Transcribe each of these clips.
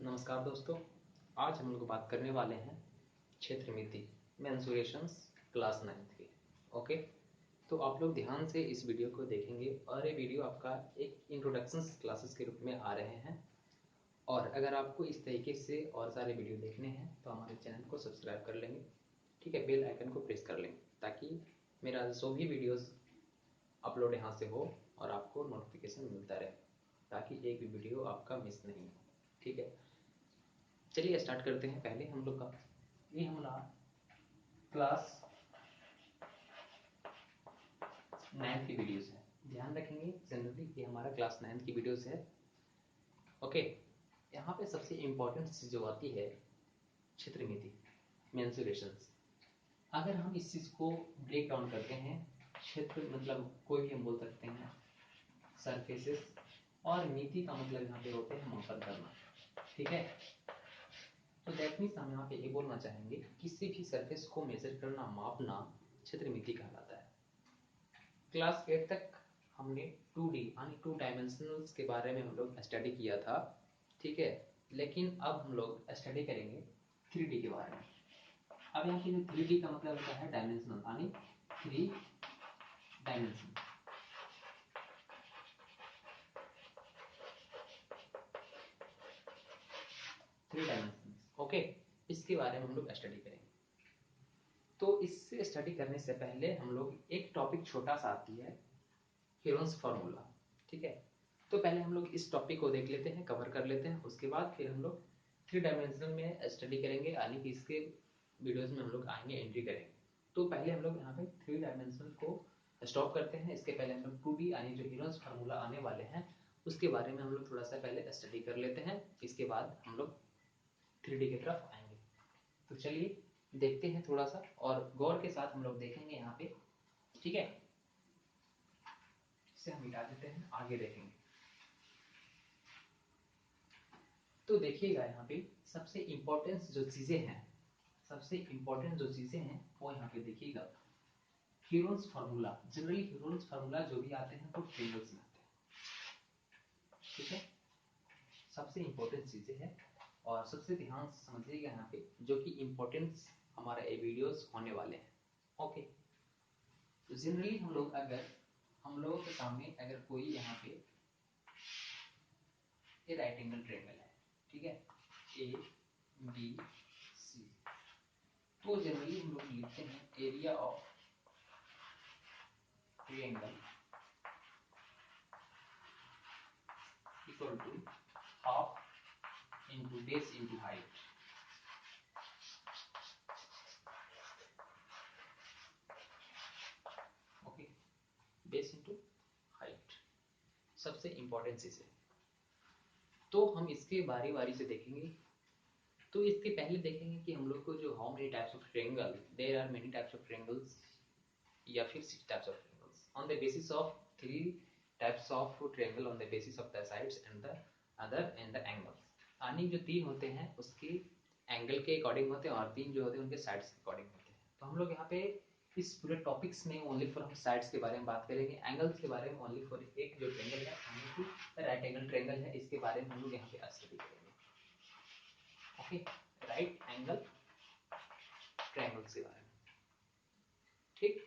नमस्कार दोस्तों, आज हम लोग बात करने वाले हैं क्षेत्रमिति मेंसुरेशंस क्लास 9th की। ओके, तो आप लोग ध्यान से इस वीडियो को देखेंगे और ये वीडियो आपका एक इंट्रोडक्शंस क्लासेस के रूप में आ रहे हैं। और अगर आपको इस तरीके से और सारे वीडियो देखने हैं तो हमारे चैनल को सब्सक्राइब कर लेंगे, ठीक है। बेल आइकन को प्रेस कर लेंगे ताकि मेरा जो भी वीडियोस अपलोड यहाँ से हो और आपको नोटिफिकेशन मिलता रहे, ताकि एक भी वीडियो आपका मिस नहीं हो, ठीक है। चलिए स्टार्ट करते हैं। पहले हम लोग का ये हमारा क्लास 9th की वीडियोस है, ध्यान रखेंगे। जनरली ये हमारा क्लास 9th की वीडियोस है। ओके, यहाँ पे सबसे इम्पोर्टेंट चीज जो आती है क्षेत्रमिति मेंसुरेशंस। अगर हम इस चीज को ब्रेक डाउन करते हैं, क्षेत्र मतलब कोई भी हम बोल सकते हैं सरफेसेस, और मिति का मतलब यहाँ पे होते हैं मापन करना, ठीक है। तो दैट मीन्स हम यहाँ पे ये बोलना चाहेंगे किसी भी सरफेस को मेजर करना, मापना क्षेत्रमिति कहलाता है। क्लास 8 तक हमने 2D यानी 2 डायमेंशनल्स के बारे में हम लोग स्टडी किया था, ठीक है। लेकिन अब हम लोग स्टडी करेंगे 3D के बारे में। अब यहाँ पे जो 3D का मतलब होता है डायमेंशनल यानी 3 डायमेंशन। ओके, इसके बारे में हम लोग स्टडी करेंगे। तो इससे स्टडी करने से पहले हम लोग एक टॉपिक छोटा सा आती है, हीरोन्स फार्मूला, ठीक है। तो पहले हम लोग इस टॉपिक को देख लेते हैं, कवर कर लेते हैं। उसके बाद फिर हम लोग 3 डायमेंशनल में स्टडी करेंगे, यानी कि इसके वीडियोस में हम लोग आएंगे, एंट्री करेंगे। तो पहले हम लोग यहाँ पे 3 डायमेंशनल को स्टॉप करते हैं। इसके पहले हम लोग 2D यानी जो हीरोन्स फार्मूला आने वाले हैं उसके बारे में हम लोग थोड़ा सा पहले स्टडी कर लेते हैं। इसके बाद हम लोग 3D की तरफ आएंगे। तो चलिए देखते हैं थोड़ा सा, और गौर के साथ हम लोग देखेंगे यहाँ पे, ठीक है। इसे हम मिटा देते हैं, आगे देखेंगे। तो देखिएगा यहाँ पे सबसे इम्पोर्टेंट जो चीजें हैं, वो यहाँ पे देखिएगा। Heron's formula, generally Heron's formula जो भी आते हैं वो ट्रेंगल्स में आते हैं, ठीक है। सबसे इम्पोर्टेंट चीजें हैं और सबसे ध्यान से समझिएगा यहाँ पे, जो कि इम्पोर्टेंस हमारा ये वीडियोस होने वाले हैं। ओके, तो जनरली हम लोगों के सामने अगर कोई यहाँ पे ये राइट एंगल ट्रायंगल है, ठीक है, ABC, तो जनरली हम लोग लिखते हैं area of triangle equal to half into base into height. Okay, base into height सबसे इंपॉर्टेंट चीज है। तो हम इसके बारी बारी से देखेंगे। तो इसके पहले देखेंगे कि हम लोग को जो how many types of triangle, there are many types of triangles, या फिर 6 types of triangles on the basis of 3 types of triangle on the basis of the sides and the other and the angles. यानी जो 3 होते हैं उसके angle के according होते हैं, और 3 जो होते हैं उनके साइड्स के अकॉर्डिंग होते हैं। तो हम लोग यहाँ पे इस पूरे टॉपिक्स में ओनली फॉर हम साइड्स के बारे में बात करेंगे, एंगल्स के बारे में ओनली फॉर एक जो ट्रायंगल है यानी कि राइट एंगल ट्रायंगल है, इसके बारे में हम लोग यहाँ पे स्टडी करेंगे। ओके, राइट एंगल ट्रायंगल्स के बारे में, ठीक।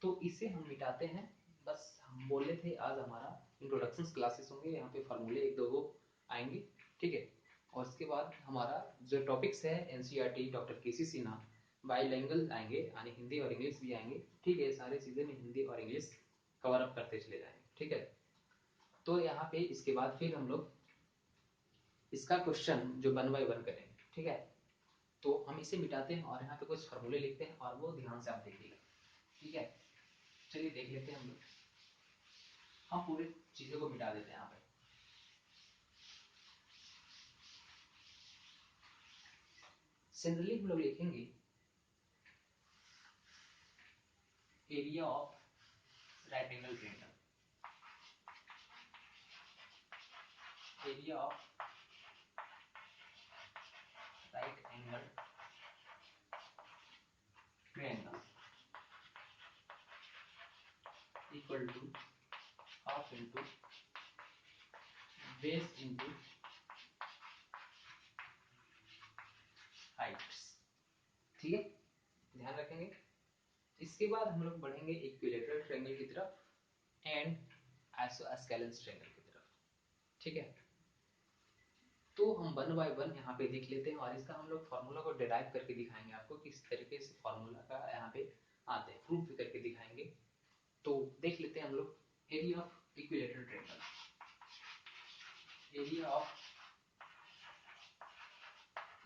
तो इसे हम मिटाते हैं। बस हम बोले थे आज हमारा इंट्रोडक्शन क्लासेस होंगे, यहाँ पे फार्मूले एक दो आएंगे, ठीक है। और इसके बाद हमारा जो टॉपिक्स है एनसीईआरटी डॉक्टर केसी सिन्हा बाइलैंग्वेज आएंगे, यानी हिंदी और इंग्लिश भी आएंगे, ठीक है। सारी चीजें में हिंदी और इंग्लिश कवर अप करते चले जाएंगे, ठीक है। तो यहाँ पे इसके बाद फिर हम लोग इसका क्वेश्चन जो 1 बाय 1 करेंगे, ठीक है। तो हम इसे मिटाते हैं और यहाँ पे कुछ फार्मूले लिखते हैं, और वो ध्यान से आप देखिएगा, ठीक है। चलिए देख लेते हैं हम लोग। हम पूरी चीजों को मिटा देते हैं यहाँ पे। जनरली हम लोग लिखेंगे area of right angle triangle, area of right angle triangle equal to half into base into ठीक है, ध्यान रखेंगे। इसके बाद हम लोग बढ़ेंगे इक्विलेटरल ट्रायंगल की तरफ एंड आइसोस्केलेस ट्रायंगल की तरफ, ठीक है। तो हम वन बाय वन यहाँ पे देख लेते हैं और इसका हम लोग फार्मूला को डिराइव करके दिखाएंगे आपको किस तरीके से फार्मूला का यहाँ पे आते हैं, प्रूफ भी करके दिखाएंगे। तो देख लेते हैं हम लोग area of equilateral triangle. Area of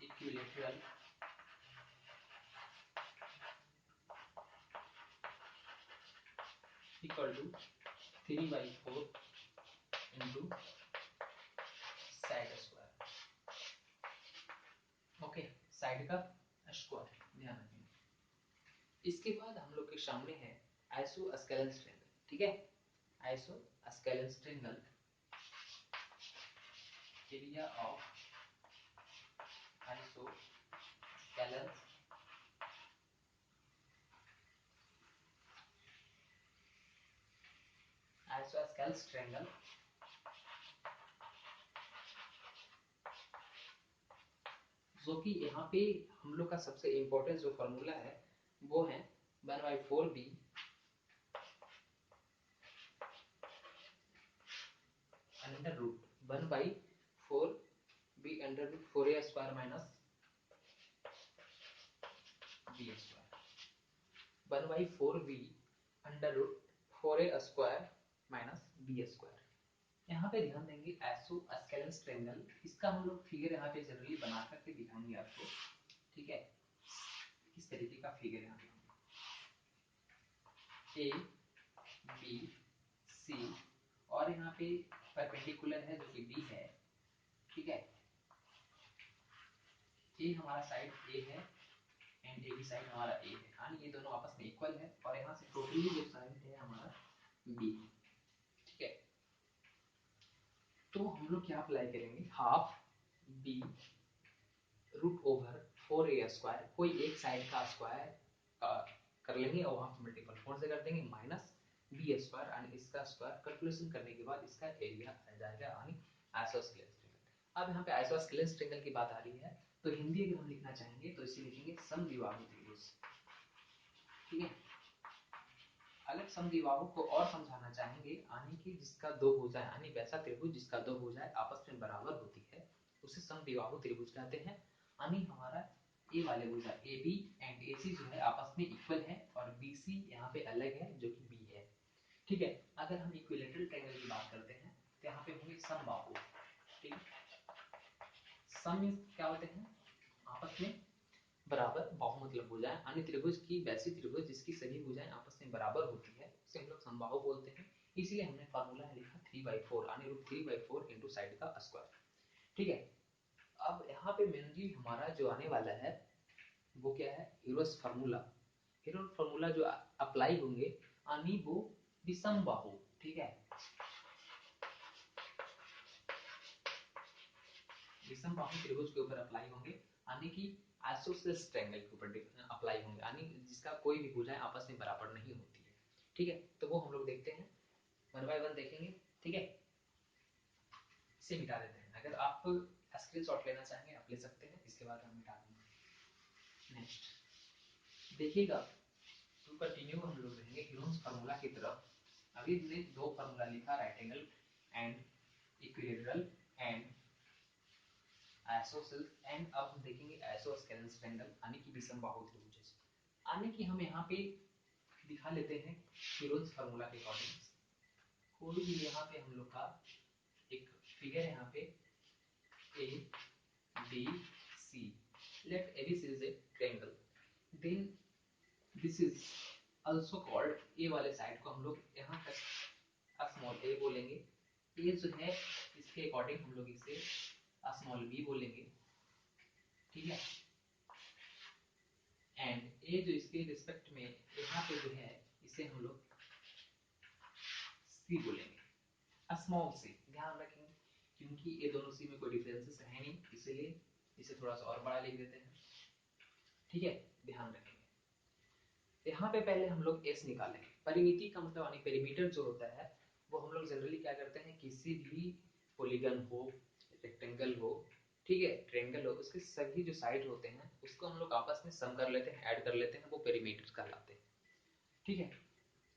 equilateral equal to 3/4 into side square. Okay, side का स्क्वायर, ध्यान रखेंगे। इसके बाद हम लोग के सामने है आइसोस्केलेस ट्रायंगल, ठीक है। Isosceles triangle, area of isosceles triangle जो कि यहाँ पे हम लोग का सबसे इम्पोर्टेंट जो फॉर्मूला है वो है 1/4b under root 1/4b under root 4a square minus b square, 1/4b under root 4a square minus b square. यहाँ पे ध्यान देंगे आइसोस्केलेस ट्रायंगल, इसका हम लोग फिगर यहाँ पे जनरली बना करके दिखाएंगे आपको, ठीक है। किस तरीके का फिगर यहाँ पे ए बी सी और यहाँ पे परपेंडिकुलर है जो कि डी है, ठीक है। ये हमारा साइड ए है एंड ए बी साइड हमारा ए है, यानी ये दोनों आपस में इक्वल है और यहाँ से टोटली जो साइड है हमारा बी, ठीक है। तो हम लोग क्या अप्लाई करेंगे, half B root over 4a square, कोई एक साइड का स्क्वायर कर लेंगे और वहां मल्टीपल 4 से कर देंगे माइनस बी स्क्वायर और इसका स्क्वायर कैलकुलेशन करने के बाद इसका एरिया आ जाएगा यानी आइसोस्केलेस ट्रायंगल। अब यहाँ पे आइसोस्केलेस ट्रायंगल की बात आ रही है तो हिंदी अगर हम लिखना चाहेंगे तो इसे लिखेंगे समद्विबाहु त्रिभुज, ठीक है। अगर समद्विबाहु को और समझाना चाहेंगे यानी कि जिसका दो भुजाएं यानी वैसा त्रिभुज जिसका दो भुजाएं आपस में बराबर होती है उसे समद्विबाहु त्रिभुज कहते हैं। यानी हमारा ए वाले भुजा ए बी एंड ए सी जो है आपस में इक्वल है और बी सी यहाँ पे अलग है जो कि बी है, ठीक है। अगर हम इक्विलेटरल ट्रायंगल की बात करते हैं तो यहाँ पे होंगे समबाहु, ठीक है। सम क्या होते हैं, आपस में बराबर, बाहु मतलब भुजाएं, अन्य त्रिभुज की वैसी त्रिभुज जिसकी सभी भुजाएं आपस में बराबर होती है उसे हम लोग समबाहु बोलते हैं। इसलिए हमने फार्मूला लिखा 3/4 यानी रूट 3/4 इंटू साइड का स्क्वायर, ठीक है। अब यहाँ पे मेनली हमारा जो आने वाला है वो क्या है, हीरोस फार्मूला। हीरोस फार्मूला जो अप्लाई होंगे यानी वो विषम बाहु, ठीक है। विषम बाहु त्रिभुज के ऊपर अप्लाई होंगे यानी कि आइसोसेलेस ट्रायंगल के ऊपर अप्लाई होंगे यानी जिसका कोई भी भुजाएं आपस में बराबर नहीं होती है, ठीक है। तो वो हम लोग देखते हैं, वन बाय वन देखेंगे, ठीक है। इसे मिटा देते हैं, अगर आप स्क्रीनशॉट लेना चाहेंगे आप ले सकते हैं, इसके बाद हम मिटा देंगे। नेक्स्ट देखिएगा, तो कंटिन्यू हम लोग रहेंगे हीरोस फार्मूला की तरफ। अभी हमने दो फार्मूला लिखा, right angle and equilateral and isosceles and अब हम देखेंगे आइसोस्केलेस ट्रायंगल यानी कि विषम बाहु त्रिभुज। यानी कि हम यहाँ पे दिखा लेते हैं हीरोस फार्मूला के अकॉर्डिंग कोई भी यहाँ पे हम लोग का एक फिगर है, यहाँ पे A B C, let ABC is a triangle, then this is also called, A वाले साइड को हम लोग यहाँ तक स्मॉल ए बोलेंगे, ए जो है इसके अकॉर्डिंग हम लोग इसे स्मॉल बी बोलेंगे, ठीक है। एंड ए जो इसके रिस्पेक्ट में यहाँ पे जो है इसे हम लोग सी बोलेंगे, स्मॉल सी, ध्यान रखेंगे क्योंकि ये दोनों सी में कोई डिफरेंसेस है नहीं, इसलिए इसे थोड़ा सा और बड़ा लिख देते हैं, ठीक है। ध्यान रखेंगे यहाँ पे पहले हम लोग एस निकालेंगे, परिमिति का मतलब यानी पेरीमीटर जो होता है वो हम लोग जनरली क्या करते हैं, किसी भी पॉलीगन हो, रेक्टेंगल हो, ठीक है, ट्रेंगल हो उसके सभी जो साइड होते हैं उसको हम लोग आपस में सम कर लेते हैं, ऐड कर लेते हैं, वो पेरीमीटर कहलाते हैं। ठीक है,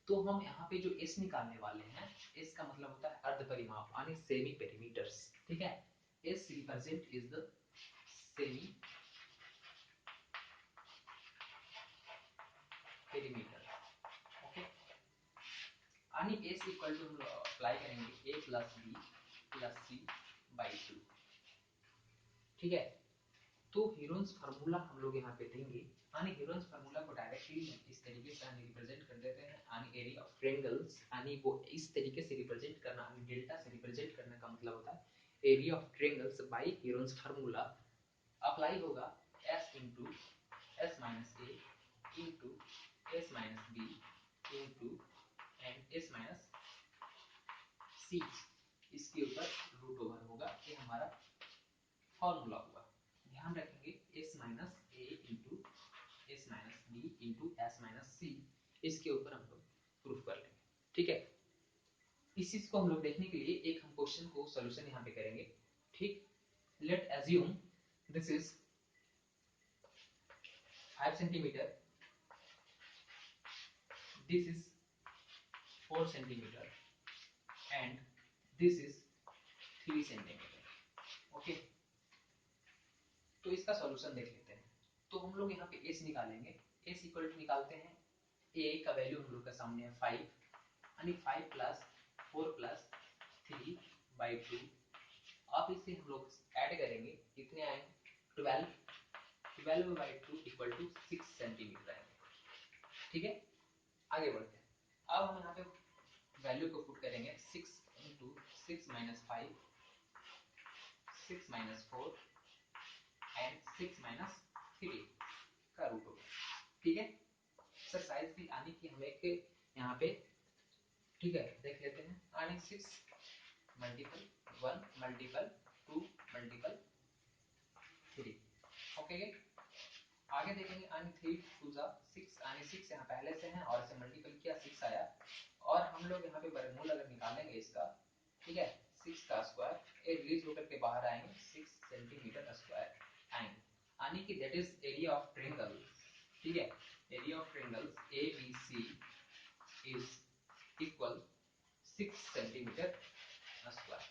तो हम यहाँ पे जो एस निकालने वाले हैं, एस का मतलब होता है अर्ध परिमाप यानी सेमी पेरीमीटर्स। ठीक है, S represent is the semi perimeter. Okay, यानी एस इक्वल टू हम लोग अप्लाई करेंगे A plus B plus C by 2। ठीक है, तो हीरोन्स फार्मूला हम लोग यहाँ पे देंगे, यानी हीरोन्स फार्मूला को डायरेक्टली इस तरीके से रिप्रेजेंट कर देते हैं, यानी एरिया ऑफ ट्रायंगल्स, यानी वो इस तरीके से रिप्रेजेंट करना, यानी डेल्टा से रिप्रेजेंट करने का मतलब होता है area of triangles by Heron's formula apply होगा s into S minus A into S minus B into and S minus C, इसके ऊपर रूट ओवर होगा, ये हमारा फॉर्मूला होगा। ध्यान रखेंगे s minus A into S minus B into S minus C, इसके ऊपर हम लोग प्रूफ कर लेंगे। ठीक है, इस चीज को हम लोग देखने के लिए एक हम क्वेश्चन को सॉल्यूशन यहाँ पे करेंगे। ठीक, late assume this is 5 centimetre, this is 4 centimeter and this is 3 centimeter। Okay, तो इसका सॉल्यूशन देख लेते हैं। तो हम लोग यहाँ पे s निकालेंगे, s इक्वल टू निकालते हैं, a का वैल्यू हम लोग का सामने है 5, यानी 5 प्लस 4 प्लस 3 बाई 2। आप इसे हम लोग ऐड करेंगे, कितने आएंगे 12, 12 बाई 2 इक्वल टू 6 सेंटीमीटर आएंगे। ठीक है, आगे बढ़ते हैं। अब हम यहाँ पे वैल्यू को पुट करेंगे 6 into 6 minus 5, 6 minus 4 and 6 minus 3 का रूट होगा। ठीक है, एक्सरसाइज भी आने की हम एक यहाँ पे, ठीक है, देख लेते हैं। आने 6 मल्टीपल 1 मल्टीपल 2 मल्टीपल 3। ओके, आगे देखेंगे आने 3 2 जा 6, आने 6 यहाँ पहले से है और इसे मल्टीपल किया 6 आया, और हम लोग यहाँ पे वर्गमूल अगर निकालेंगे इसका, ठीक है, 6 का स्क्वायर, ये रिलीज होकर के बाहर आएंगे 6 सेंटीमीटर स्क्वायर आएंगे, यानी कि that is area of triangle. ठीक है, area of triangle A B C is equal 6 centimetre square.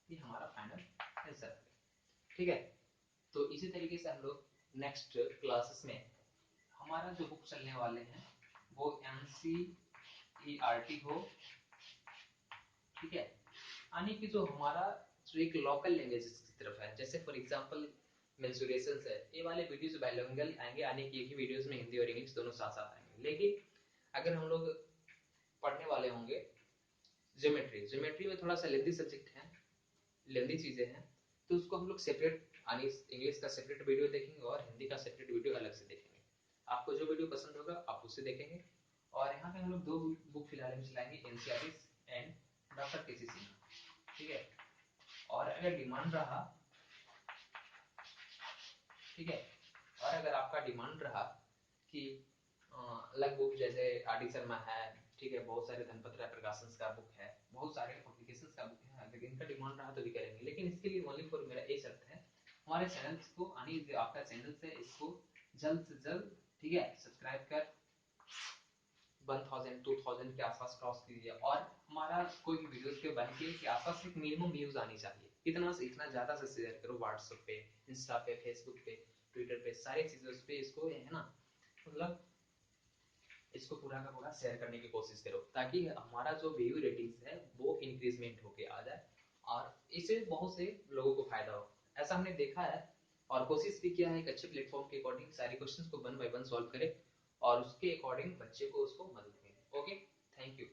ये हमारा फाइनल आंसर है। ठीक है, तो इसी तरीके से हम लोग नेक्स्ट क्लासेस में हमारा जो बुक चलने वाले हैं वो NCERT हो। ठीक है, यानी कि जो हमारा जो एक लोकल लैंग्वेज की तरफ है, जैसे फॉर एग्जांपल मेंसुरेशंस है, ये वाले वीडियोस बाइलिंगुअल आएंगे, यानी कि एक ही वीडियोस में हिंदी और इंग्लिश दोनों साथ साथ आएंगे। लेकिन अगर हम लोग पढ़ने वाले होंगे ज्योमेट्री, ज्योमेट्री में थोड़ा सा लेंथी सब्जेक्ट है, लेंथी चीजें हैं, तो उसको हम लोग सेपरेट, यानी इंग्लिश का सेपरेट वीडियो देखेंगे और हिंदी का सेपरेट वीडियो अलग से देखेंगे। आपको जो वीडियो पसंद होगा आप उसे देखेंगे। और यहाँ पे हम लोग दो बुक फिलहाल में चलाएंगे, एनसीईआरटी एंड डॉक्टर केसी सिन्हा। ठीक है, और अगर डिमांड रहा, ठीक है, और अगर आपका डिमांड रहा कि अलग बुक जैसे आर डी शर्मा है, ठीक है, बहुत सारे धनपत राय प्रकाशन का बुक है, बहुत सारे पब्लिकेशन का बुक है, अगर इनका डिमांड रहा तो भी करेंगे। लेकिन इसके लिए ओनली फॉर मेरा एक शर्त है, हमारे चैनल को, यानी जो आपका चैनल है इसको जल्द से जल्द, ठीक है, सब्सक्राइब कर 1000 2000 के आसपास क्रॉस कीजिए, और हमारा कोई भी वीडियोस के बन के आसपास एक मिनिमम व्यूज आनी चाहिए। इतना से इतना ज्यादा से शेयर करो, व्हाट्सएप पे, इंस्टा पे, फेसबुक पे, ट्विटर पे, सारी चीजों पे इसको, है ना, मतलब इसको पूरा का पूरा शेयर करने की कोशिश करो, ताकि हमारा जो व्यू रेटिंग्स है वो इंक्रीजमेंट होके आ जाए और इससे बहुत से लोगों को फायदा हो। ऐसा हमने देखा है और कोशिश भी किया है, एक अच्छे प्लेटफॉर्म के अकॉर्डिंग सारे क्वेश्चंस को वन बाय वन सॉल्व करें और उसके अकॉर्डिंग बच्चे को उसको मदद मिले। Okay, thank you.